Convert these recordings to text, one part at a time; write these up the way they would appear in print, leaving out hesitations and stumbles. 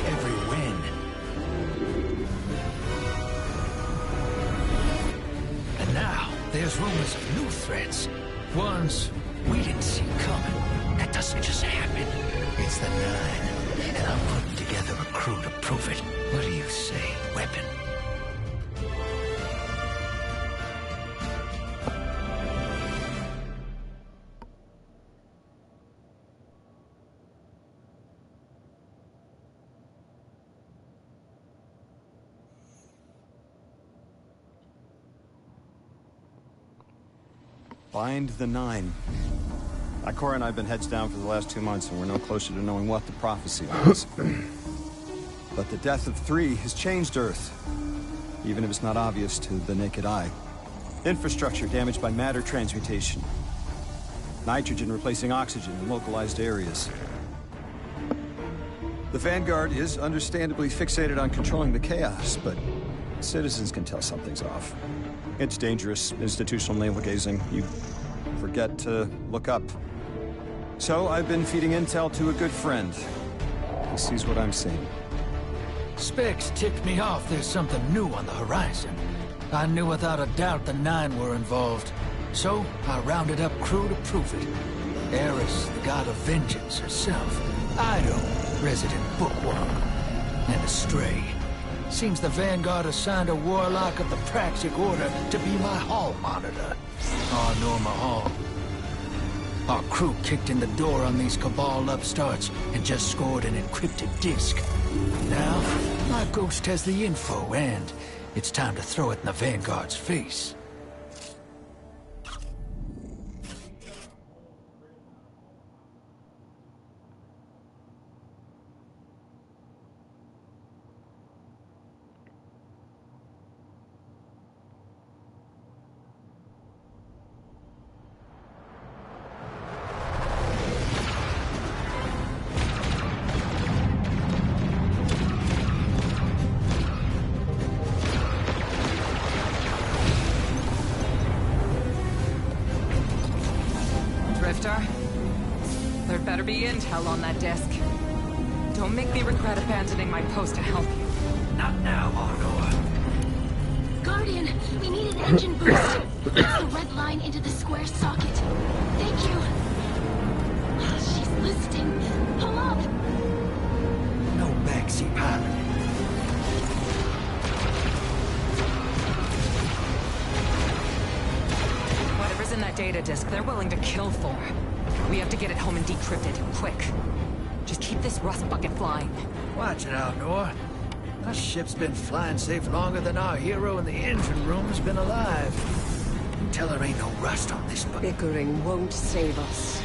every win. And now, there's rumors of new threats. Ones we didn't see coming. That doesn't just happen. It's the Nine, and I'm putting together a crew to prove it. What do you say, Weapon? Find the Nine. Ikora and I have been heads down for the last 2 months, and we're no closer to knowing what the prophecy was. But the death of 3 has changed Earth, even if it's not obvious to the naked eye. Infrastructure damaged by matter transmutation. Nitrogen replacing oxygen in localized areas. The Vanguard is understandably fixated on controlling the chaos, but citizens can tell something's off. It's dangerous, institutional navel-gazing. You forget to look up. So I've been feeding intel to a good friend. He sees what I'm seeing. Specs ticked me off there's something new on the horizon. I knew without a doubt the Nine were involved. So I rounded up crew to prove it. Eris, the god of vengeance herself. Ido, resident bookworm. And Astray. Seems the Vanguard assigned a warlock of the Praxic Order to be my hall monitor. Oh, Norma Hall. Our crew kicked in the door on these Cabal upstarts and just scored an encrypted disk. Now, my ghost has the info, and it's time to throw it in the Vanguard's face. There'd better be intel on that disk. Don't make me regret abandoning my post to help you. Not now, Honor. Guardian, we need an engine boost. That's the red line into the square socket. Thank you. She's listening. Pull up. No backseat pilot. Whatever's in that data disk, they're willing to kill for. We have to get it home and decrypt it, quick. Just keep this rust bucket flying. Watch it out, Nor. Our ship's been flying safe longer than our hero in the engine room's been alive. Tell her ain't no rust on this bucket. Bickering won't save us.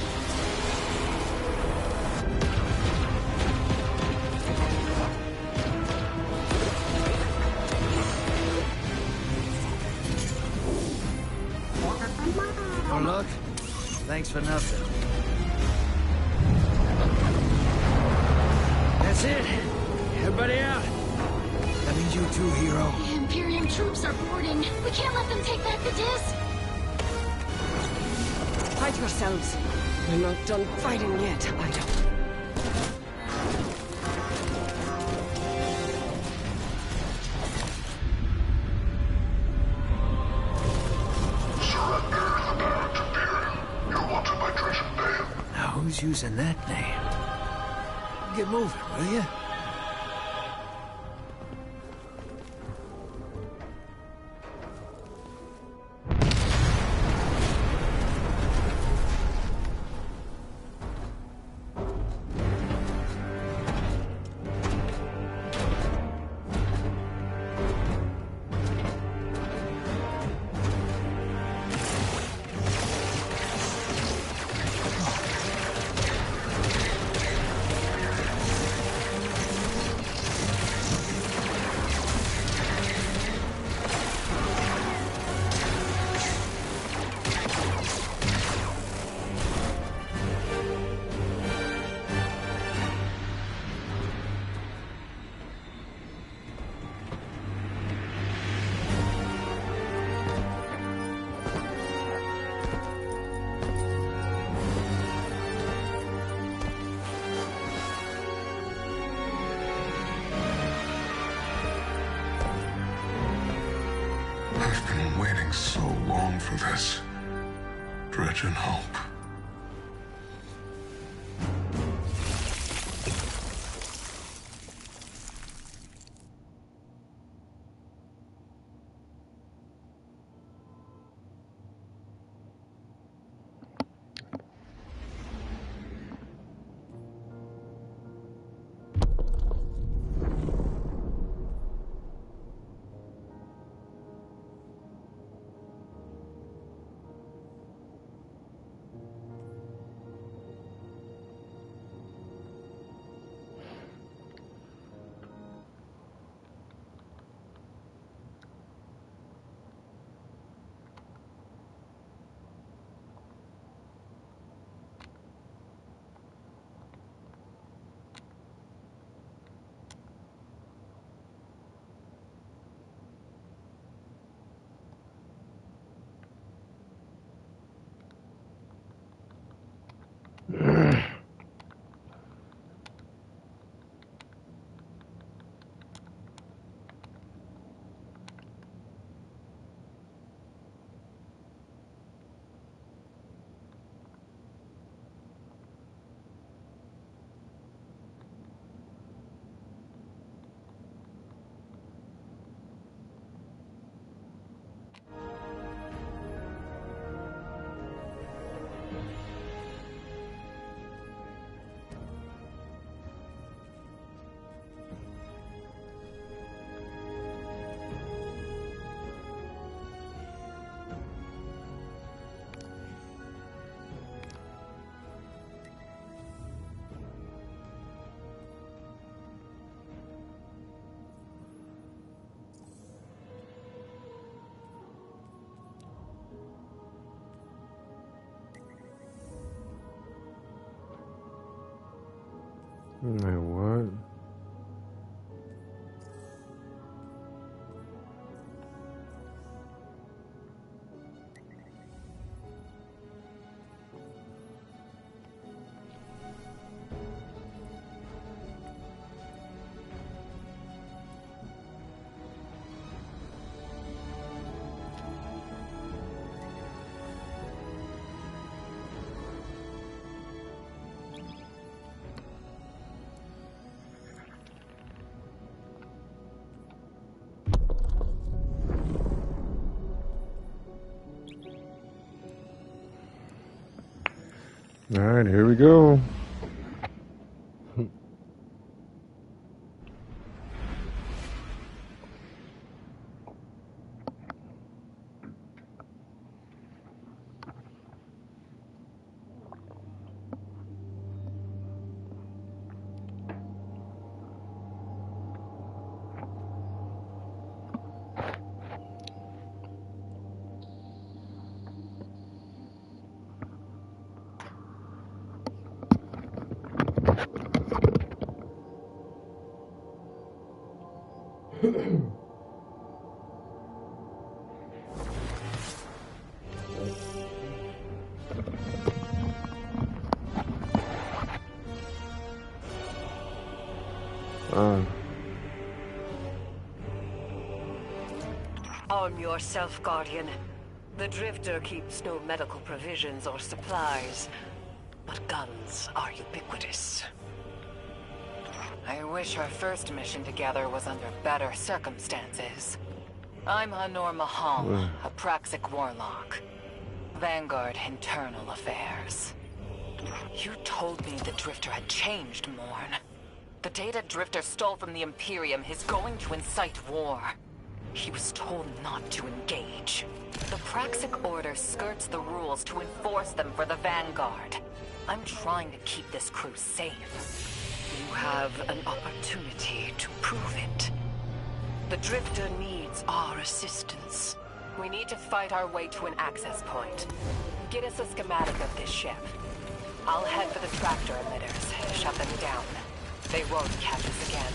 No luck? Thanks for nothing. That's it. Everybody out. That means you too, hero. The Imperium troops are boarding. We can't let them take back the disc. Hide yourselves. We're not done fighting yet, Ido. Who's using that name? Get moving, will you? waiting so long for this. Dredge and hope. Wait, what? All right, here we go. Arm yourself, Guardian. The Drifter keeps no medical provisions or supplies, but guns are ubiquitous. I wish our first mission together was under better circumstances. I'm Hanor Mahal, a Praxic warlock. Vanguard Internal Affairs. You told me the Drifter had changed, Morn. The data Drifter stole from the Imperium is going to incite war. He was told not to engage. The Praxic Order skirts the rules to enforce them for the Vanguard. I'm trying to keep this crew safe. You have an opportunity to prove it. The Drifter needs our assistance. We need to fight our way to an access point. Get us a schematic of this ship. I'll head for the tractor emitters, shut them down. They won't catch us again.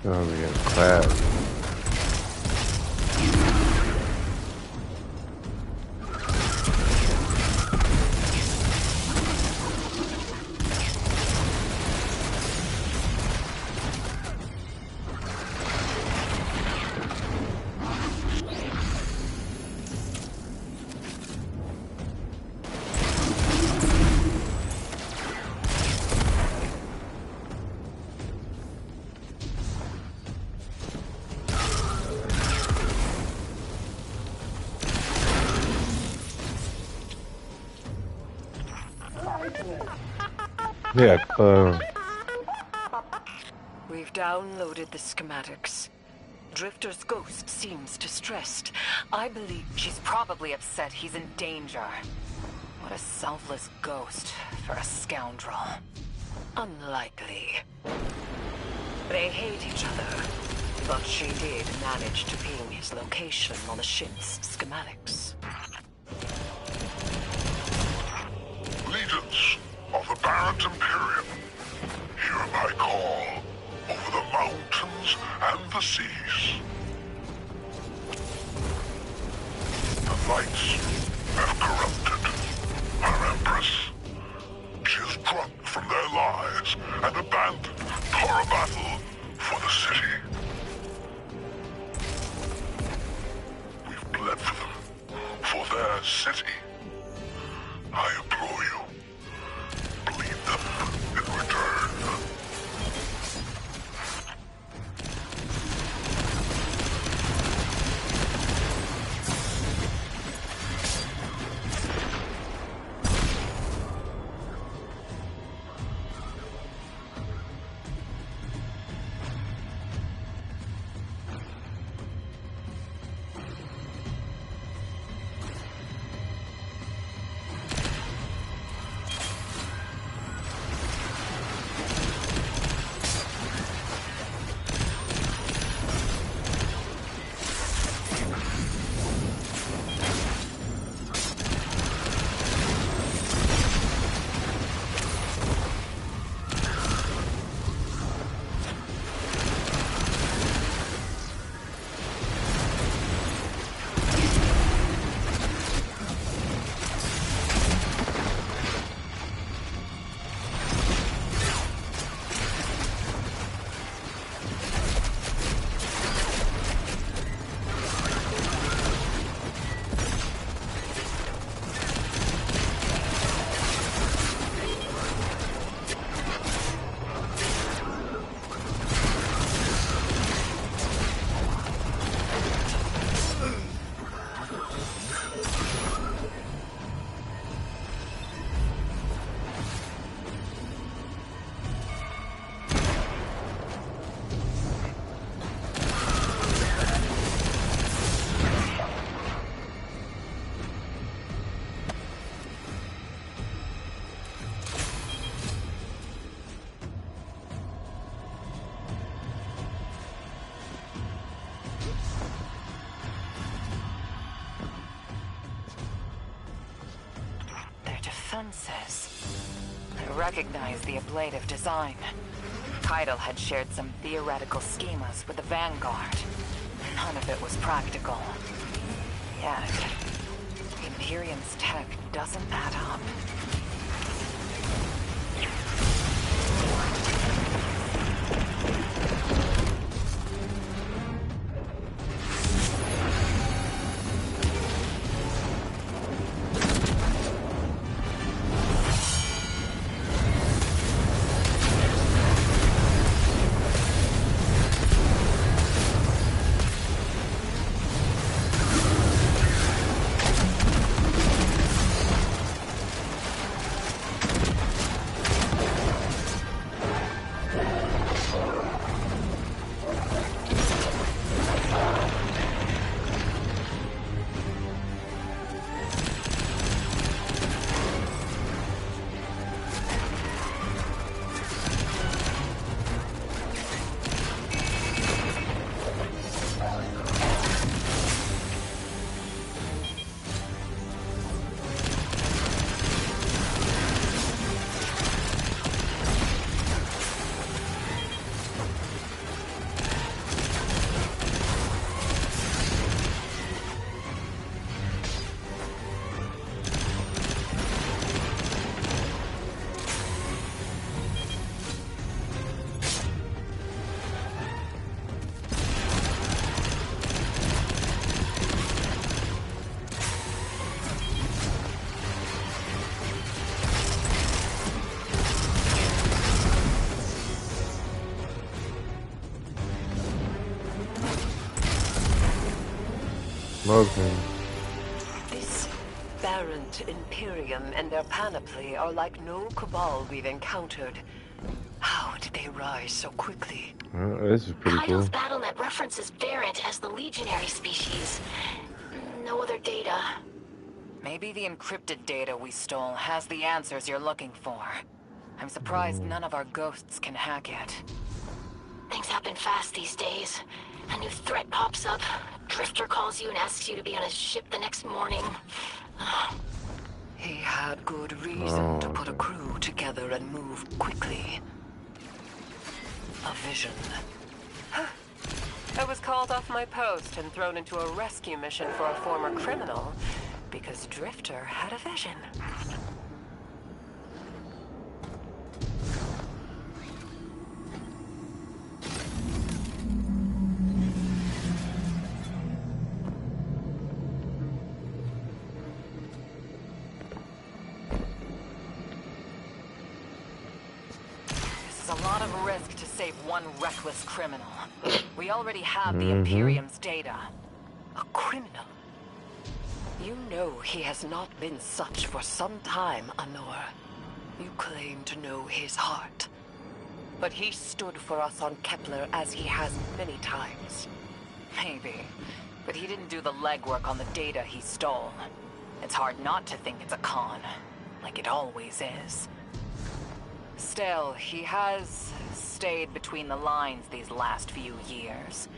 Oh, we got class. Yeah, We've downloaded the schematics. Drifter's ghost seems distressed. I believe She's probably upset he's in danger. What a selfless ghost for a scoundrel. unlikely. They hate each other, but she did manage to ping his location on the ship's schematics. Legions of the Barrett Imperium, hear my call over the mountains and the seas. The lights have corrupted our Empress. She is drunk from their lies and abandoned for a battle for the city. We've bled for them, for their city. I implore you, bleed them in return. I recognize the ablative design. Keitel had shared some theoretical schemas with the Vanguard. None of it was practical. Yet, Imperium's tech doesn't add up. Smoking. This Barrent Imperium and their panoply are like no cabal we've encountered. How did they rise so quickly? This is pretty Kaido's cool. BattleNet references Barrent as the legionary species. No other data. Maybe the encrypted data we stole has the answers you're looking for. I'm surprised none of our ghosts can hack it. Things happen fast these days. A new threat pops up. Drifter calls you and asks you to be on his ship the next morning. He had good reason to put a crew together and move quickly. A vision. I was called off my post and thrown into a rescue mission for a former criminal because Drifter had a vision. This is a lot of risk to save one reckless criminal. We already have the Imperium's data. A criminal? You know he has not been such for some time, Anor. You claim to know his heart. But he stood for us on Kepler as he has many times. Maybe. But he didn't do the legwork on the data he stole. It's hard not to think it's a con. Like it always is. Still, he has stayed between the lines these last few years.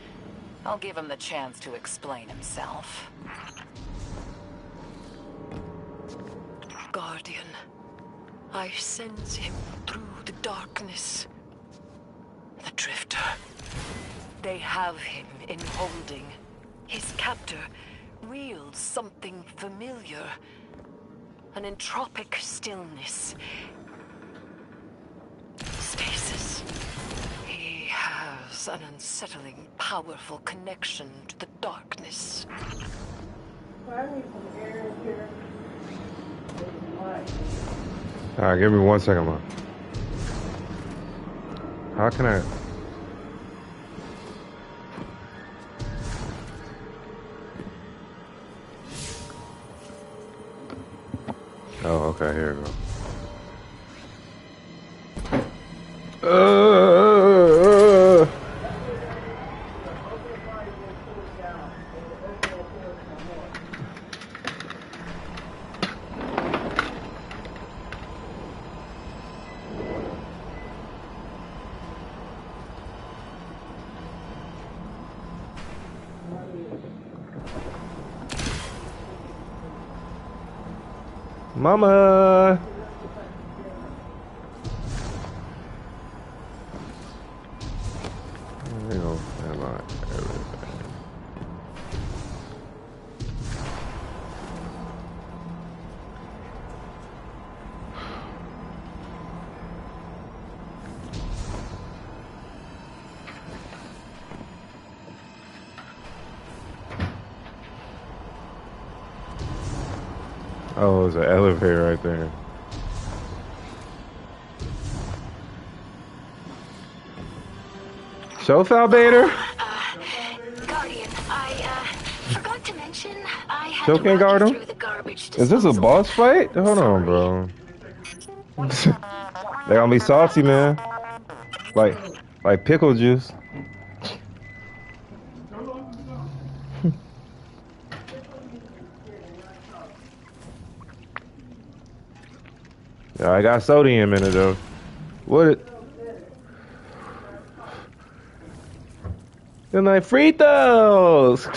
I'll give him the chance to explain himself. Guardian, I sense him through the darkness. The Drifter. They have him in holding. His captor wields something familiar. An entropic stillness. Stasis. He has an unsettling, powerful connection to the darkness. Alright, give me 1 second, man. How can I... Oh, okay, here we go. Mama! There you go. Everything. Oh, there's an elevator right there. Showfile Bader? Guardian, I forgot to mention I had Still to can't run guard you him? through the garbage Is this a disposal. boss fight? Hold on, bro. They gonna be salty, man. Like pickle juice. Yeah, I got sodium in it though. What it? They're like Fritos.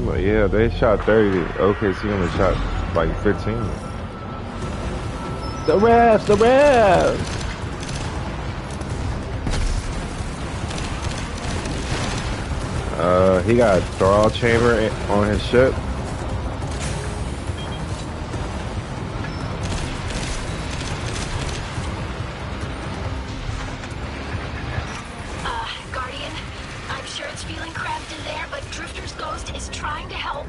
Well, yeah, they shot 30. Okay, so you only shot like 15. The refs, the refs. He got a thrall chamber on his ship. Guardian, I'm sure it's feeling cramped in there, but Drifter's ghost is trying to help.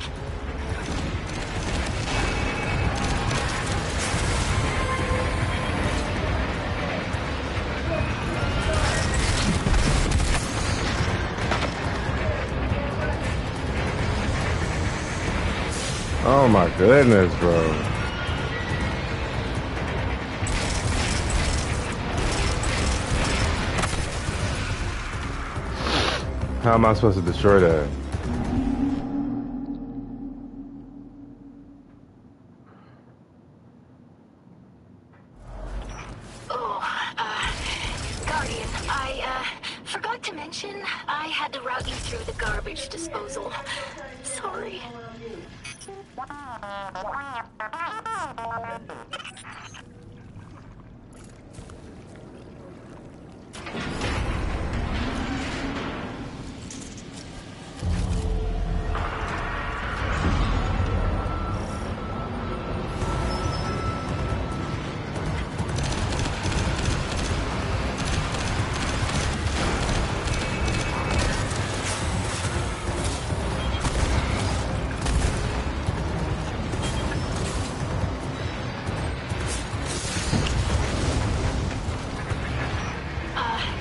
Oh my goodness, bro. How am I supposed to destroy that? Guardian, I forgot to mention I had to route you through the garbage disposal. Sorry.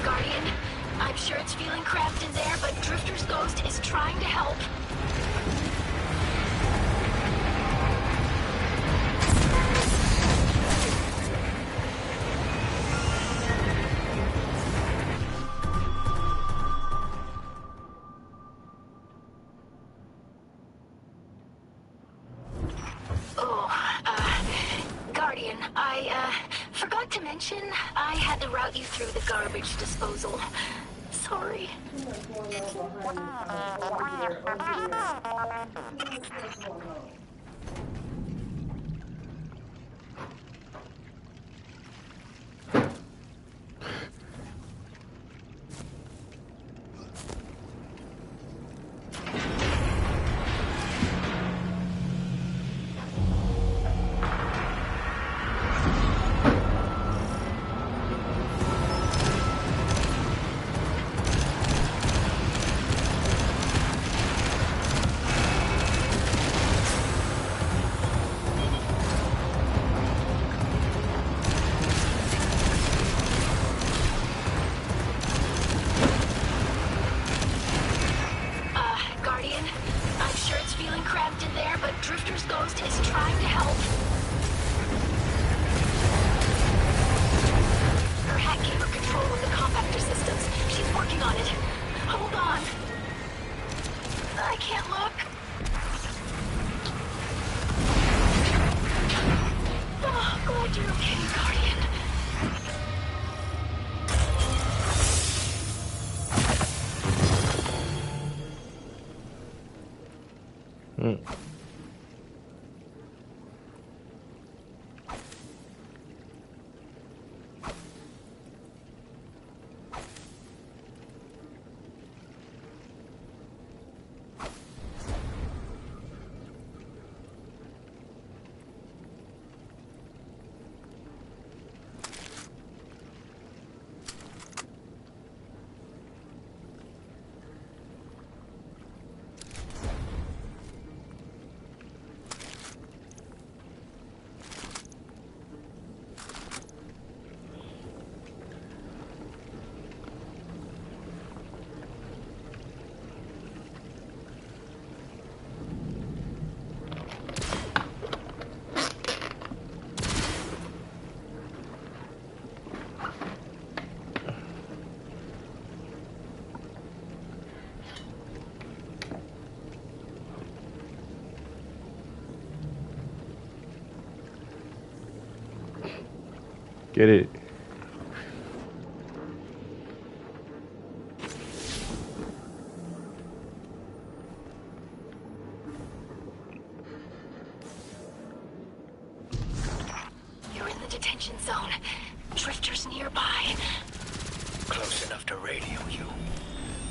Guardian, I'm sure it's feeling cramped in there, but Drifter's ghost is trying to help. Guardian, I forgot to mention I had to route you through the garbage disposal. Sorry. Guardian, I'm sure it's feeling cramped in there, but Drifter's ghost is trying to help. Her hack gave her control of the compactor systems. She's working on it. Hold on. I can't look. Oh, glad you're okay, Guardian. Get it. You're in the detention zone. Drifter's nearby. Close enough to radio you.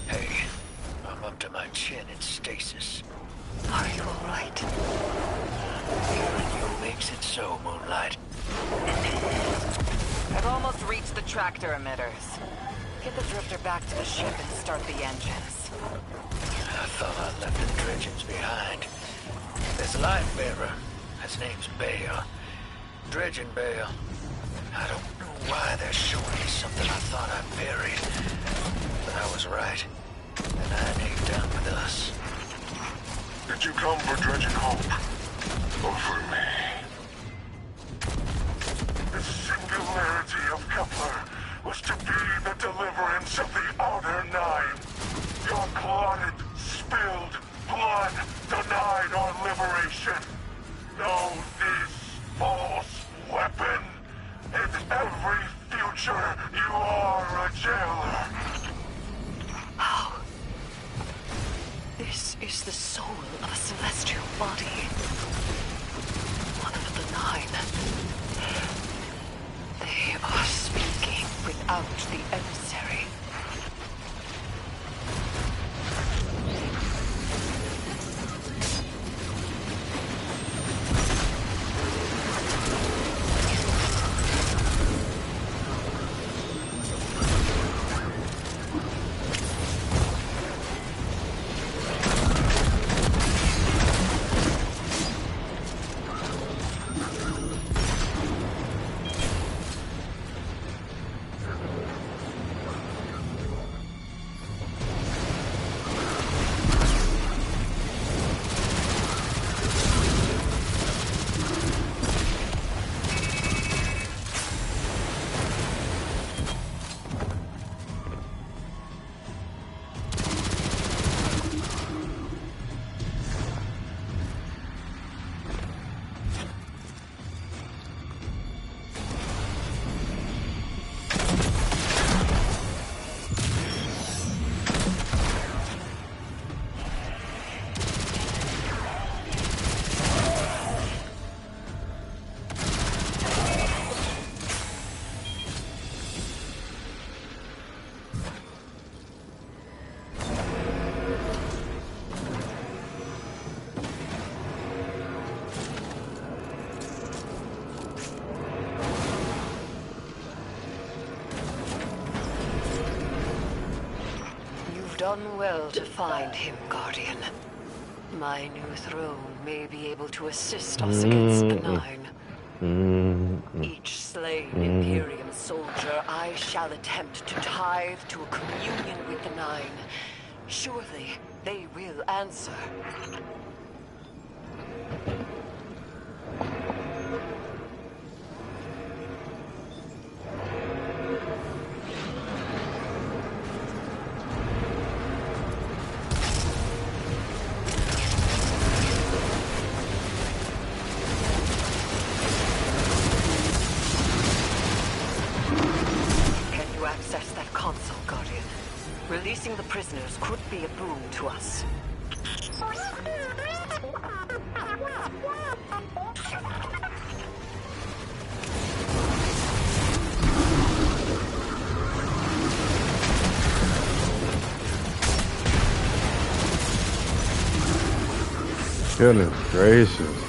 Hey, I'm up to my chin in stasis. Are you all right? Hearing you makes it so, Moonlight. I've almost reached the tractor emitters. Get the drifter back to the ship and start the engines. I thought I left the dredgings behind. This life bearer, his name's Bale. Dredging Bale. I don't know why they're showing me something I thought I buried. But I was right. The 9 ain't done with us. Did you come for Dredging Hope? over me. The singularity of Kepler was to be the deliverance of the Outer Nine. Your clotted, spilled blood denied our liberation. Know this false weapon. In every future, you are a jailer. How? This is the soul of a celestial body. One of the nine. They are speaking without the emissary. Done well to find him, Guardian. My new throne may be able to assist us against the Nine. Each slain Imperium soldier I shall attempt to tithe to a communion with the Nine. Surely they will answer. Access that console, Guardian. Releasing the prisoners could be a boon to us. Goodness gracious.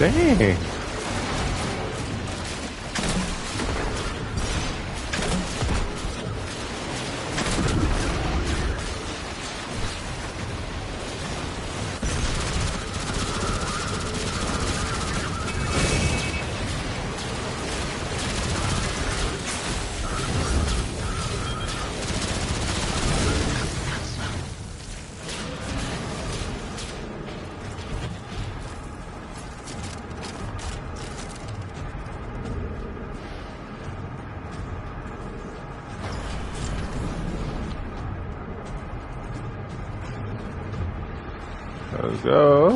Dang. Let's go.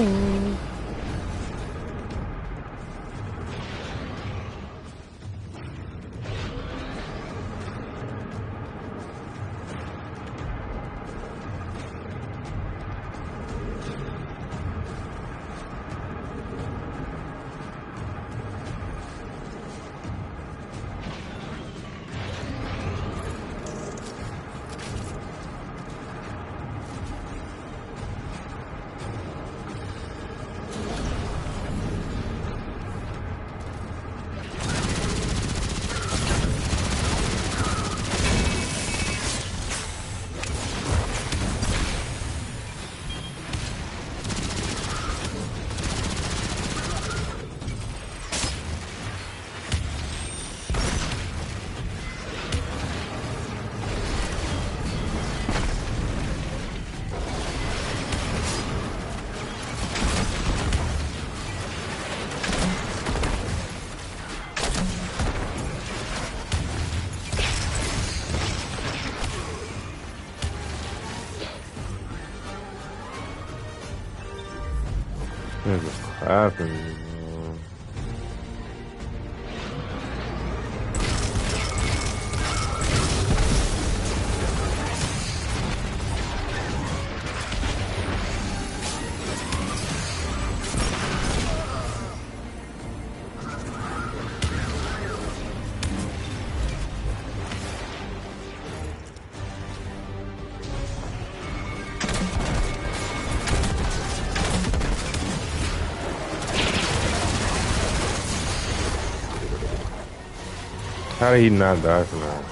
There's a crap in me. How did he not die from that?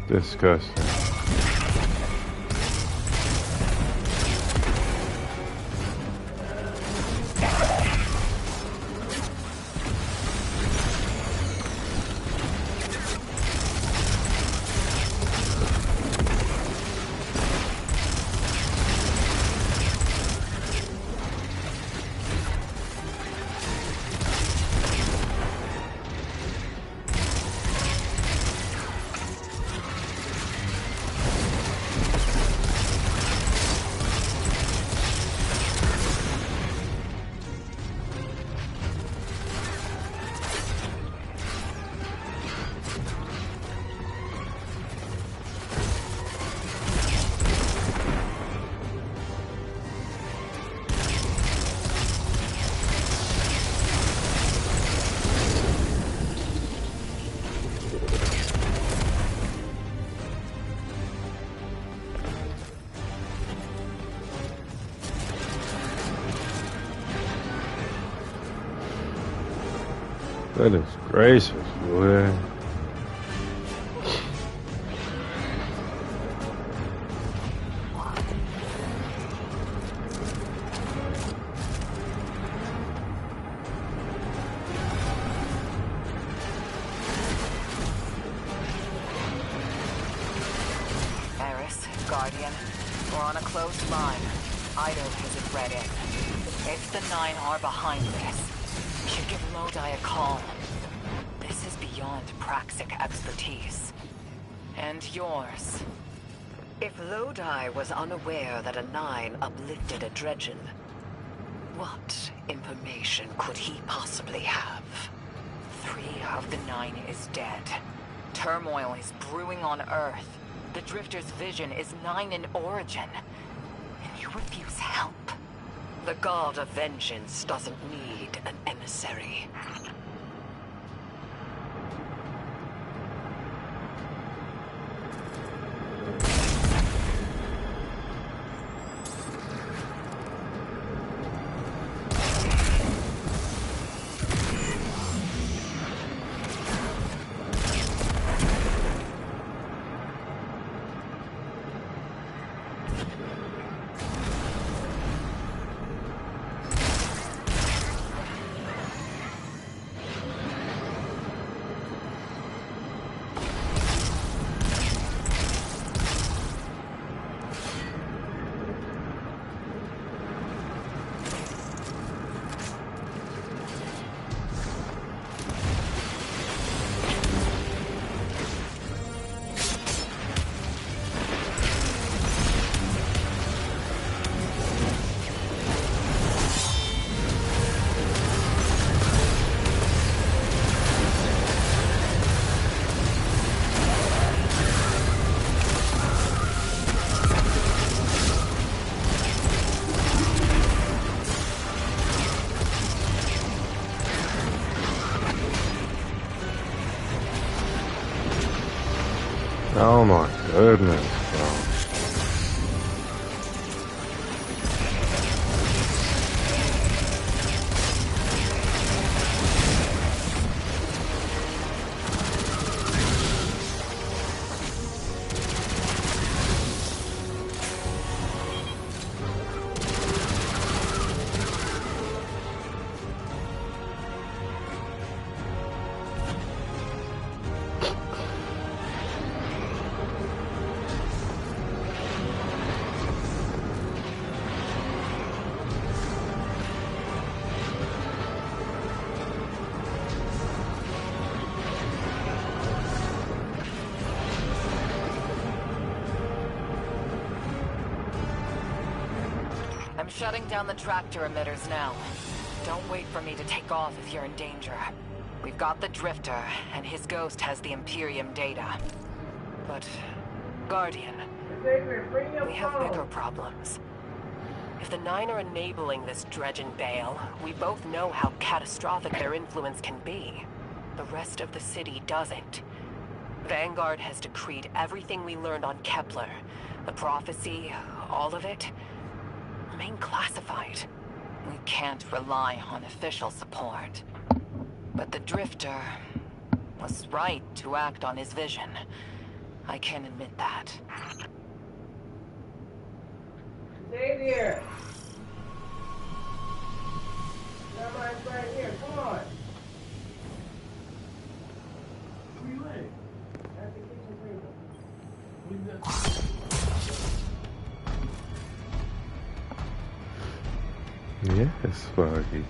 Disgusting. Goodness gracious, boy. Guardian, we're on a close line. Idle isn't read in. If the 9 are behind this, should give Lodi a call. This is beyond Praxic expertise. And yours. If Lodi was unaware that a 9 uplifted a Dredgen, what information could he possibly have? 3 of the 9 is dead. Turmoil is brewing on Earth. The Drifter's vision is 9 in origin. And you refuse help. The God of Vengeance doesn't need an emissary. Oh my goodness, bro. I'm shutting down the tractor emitters now. Don't wait for me to take off if you're in danger. We've got the Drifter, and his ghost has the Imperium data. But, Guardian, we have bigger problems. If the 9 are enabling this Dredgen Bale, we both know how catastrophic their influence can be. The rest of the city doesn't. Vanguard has decreed everything we learned on Kepler. The prophecy, all of it, remain classified. We can't rely on official support. But the Drifter was right to act on his vision. I can admit that. Xavier! Somebody's right here, come on! Where you at? At the kitchen table. Yes, Foggy.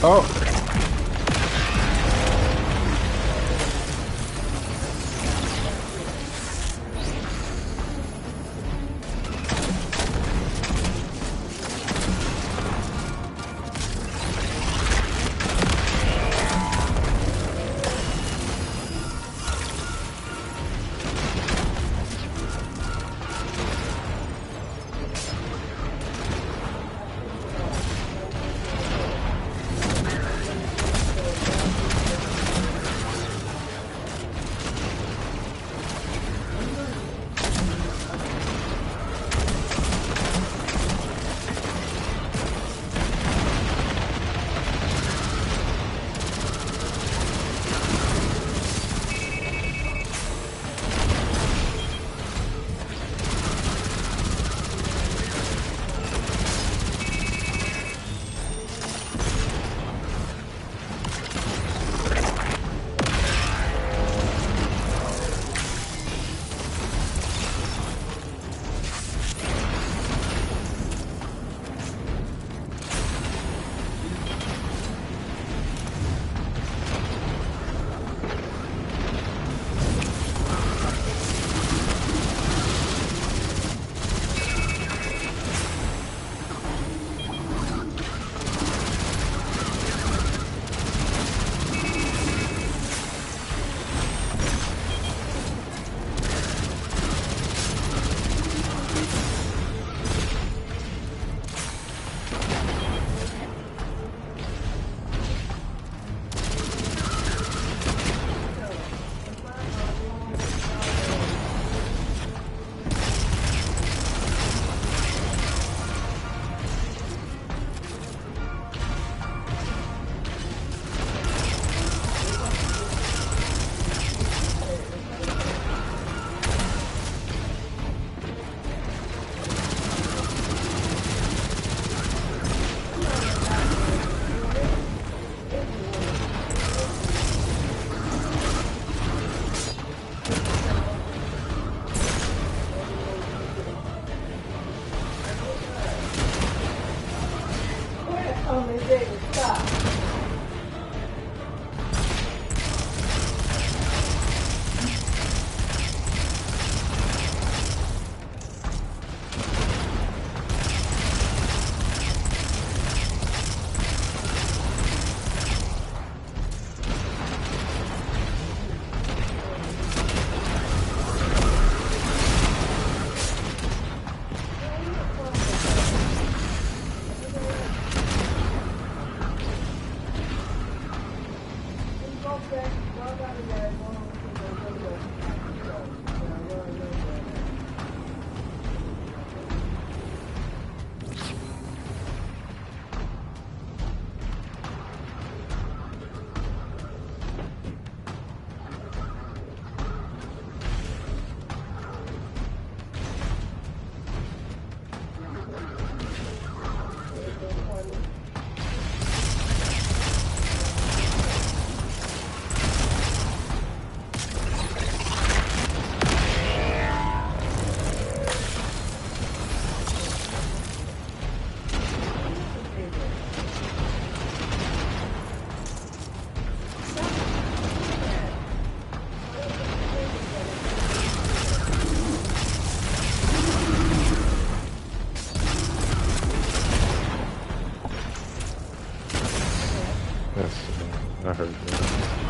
Oh. I heard that.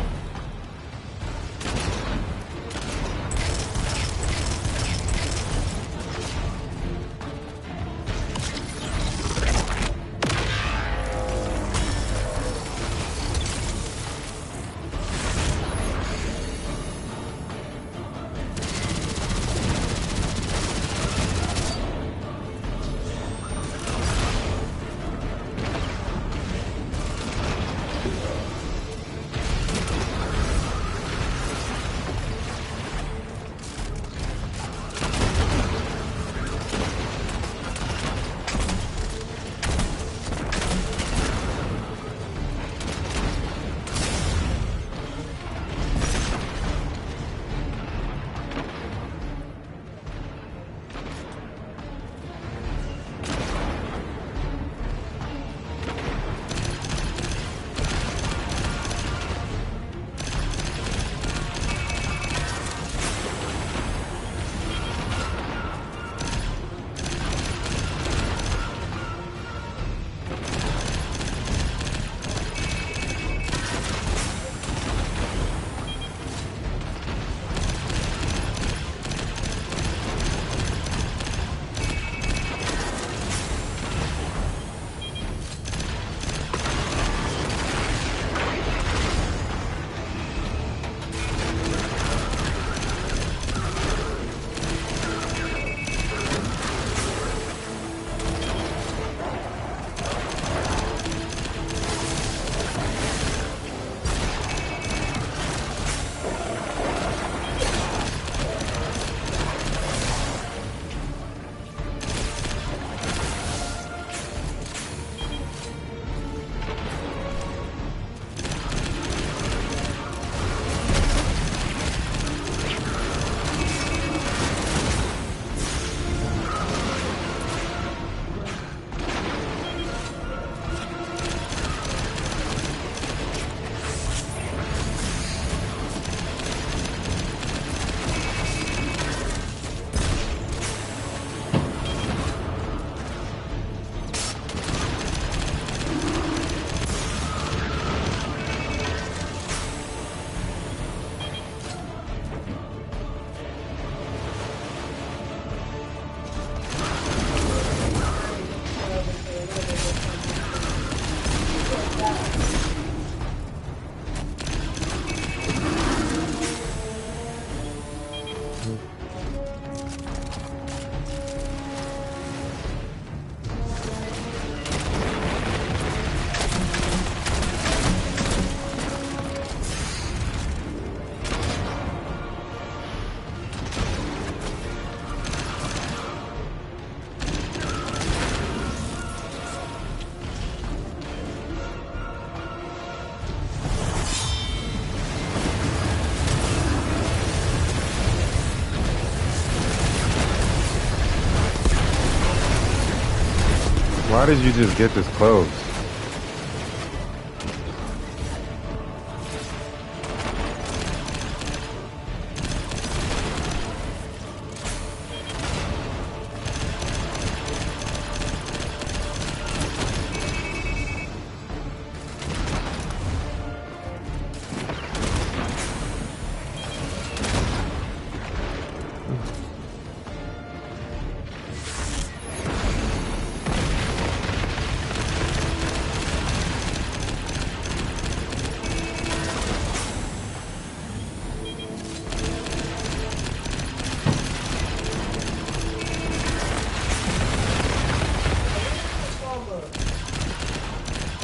Why did you just get this close?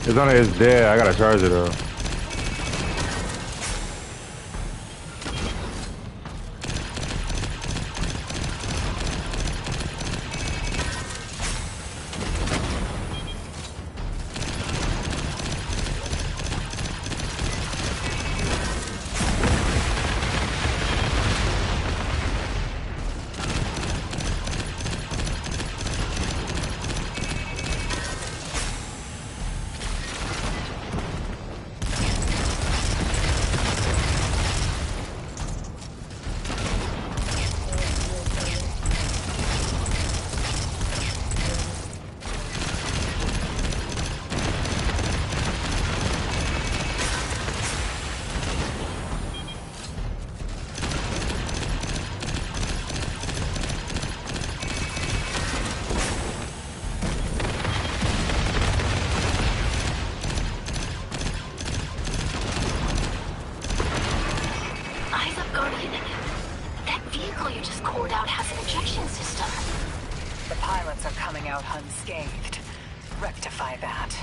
It's on it's dead. I gotta charge it though. Unscathed. Rectify that.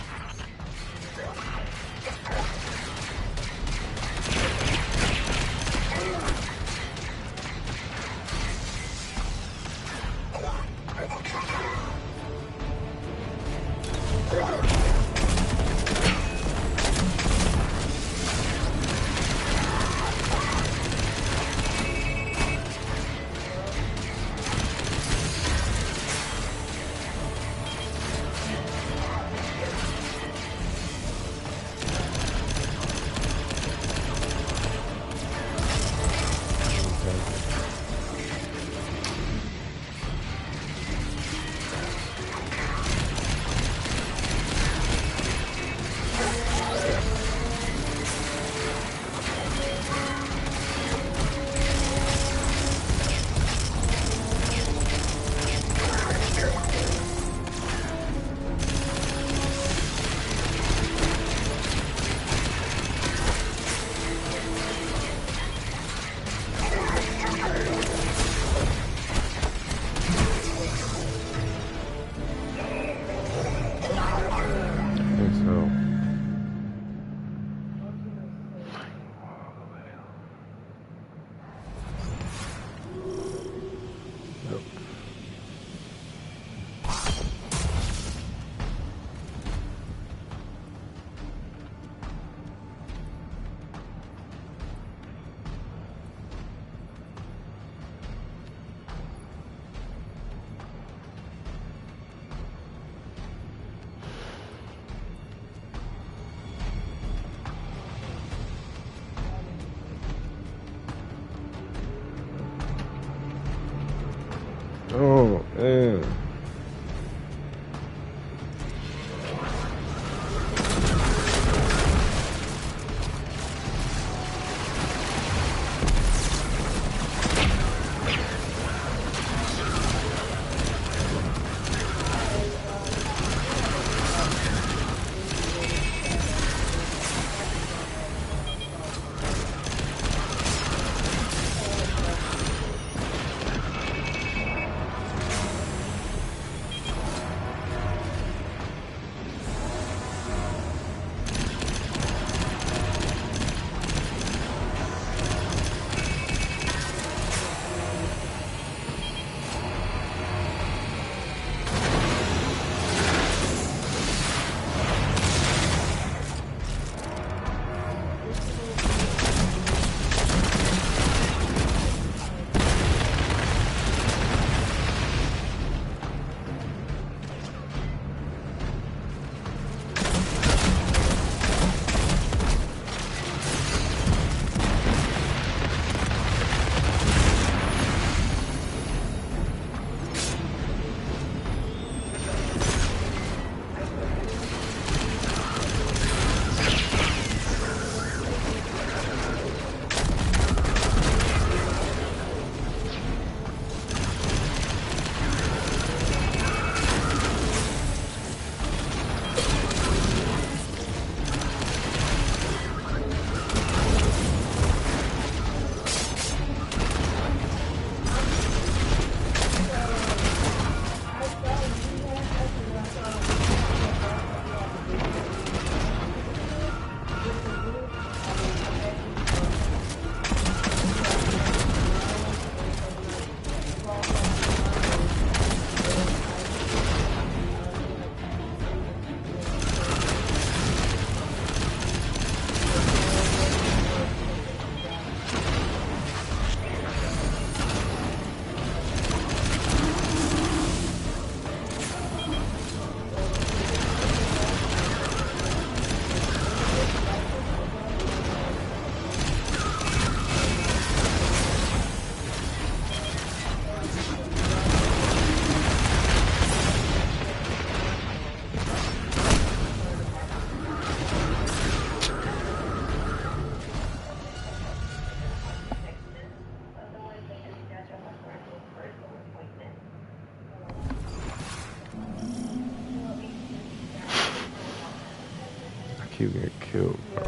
keep getting killed, bro.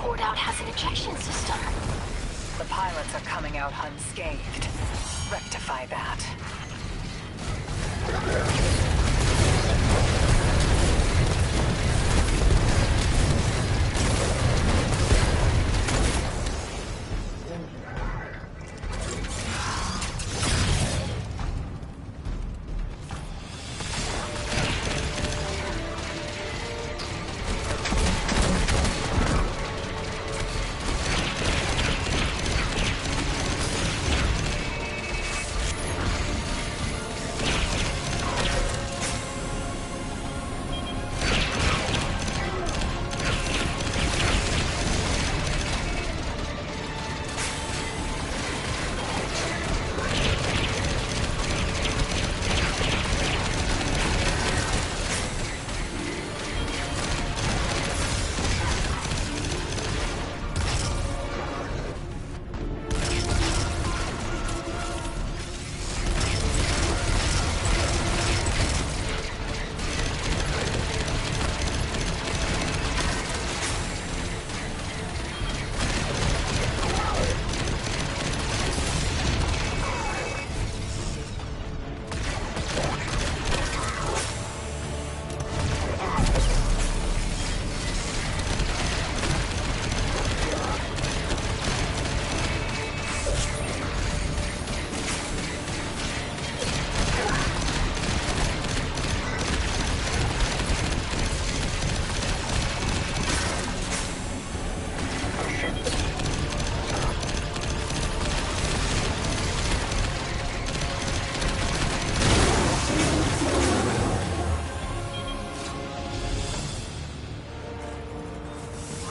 poured out has an ejection system. The pilots are coming out unscathed. Rectify that.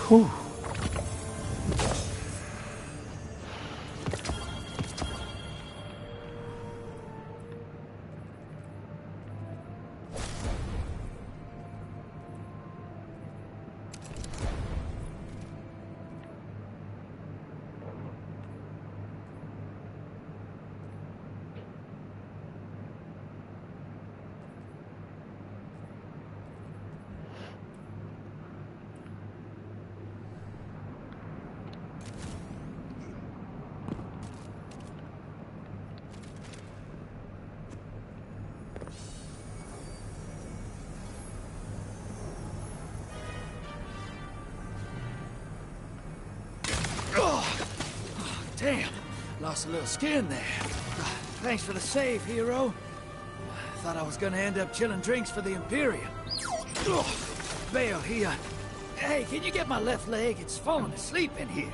Whew. Damn, lost a little skin there. Thanks for the save, hero. Thought I was gonna end up chilling drinks for the Imperium. Bale, hey, can you get my left leg? It's falling asleep in here.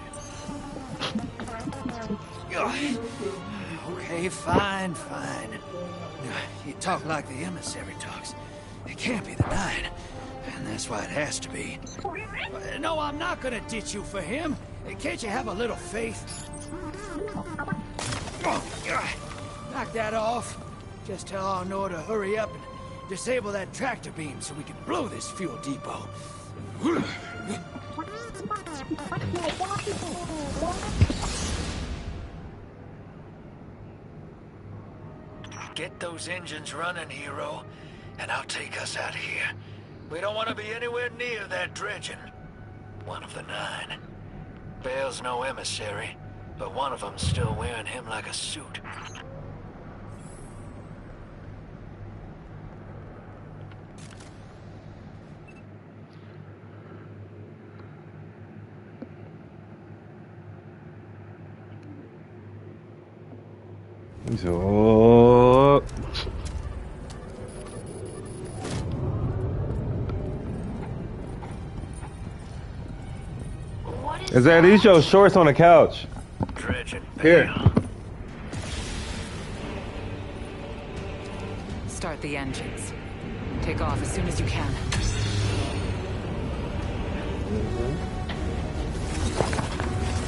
Okay, fine. You talk like the emissary talks. It can't be the Nine, and that's why it has to be. No, I'm not gonna ditch you for him. Can't you have a little faith? Knock that off. Just tell Arnor to hurry up and disable that tractor beam so we can blow this fuel depot. Get those engines running, hero, and I'll take us out of here. We don't want to be anywhere near that dredging. One of the Nine. Bale's no emissary, but one of them's still wearing him like a suit. So, is that these your shorts on the couch? Dredging. Here. Start the engines. Take off as soon as you can.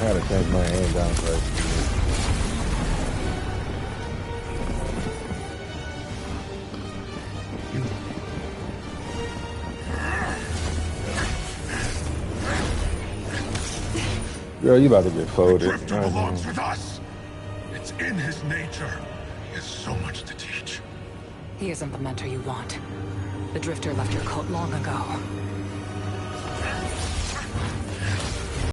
I gotta change my hand down first. Girl, you about to get folded. The Drifter belongs with us. It's in his nature. He has so much to teach. He isn't the mentor you want. The Drifter left your cult long ago.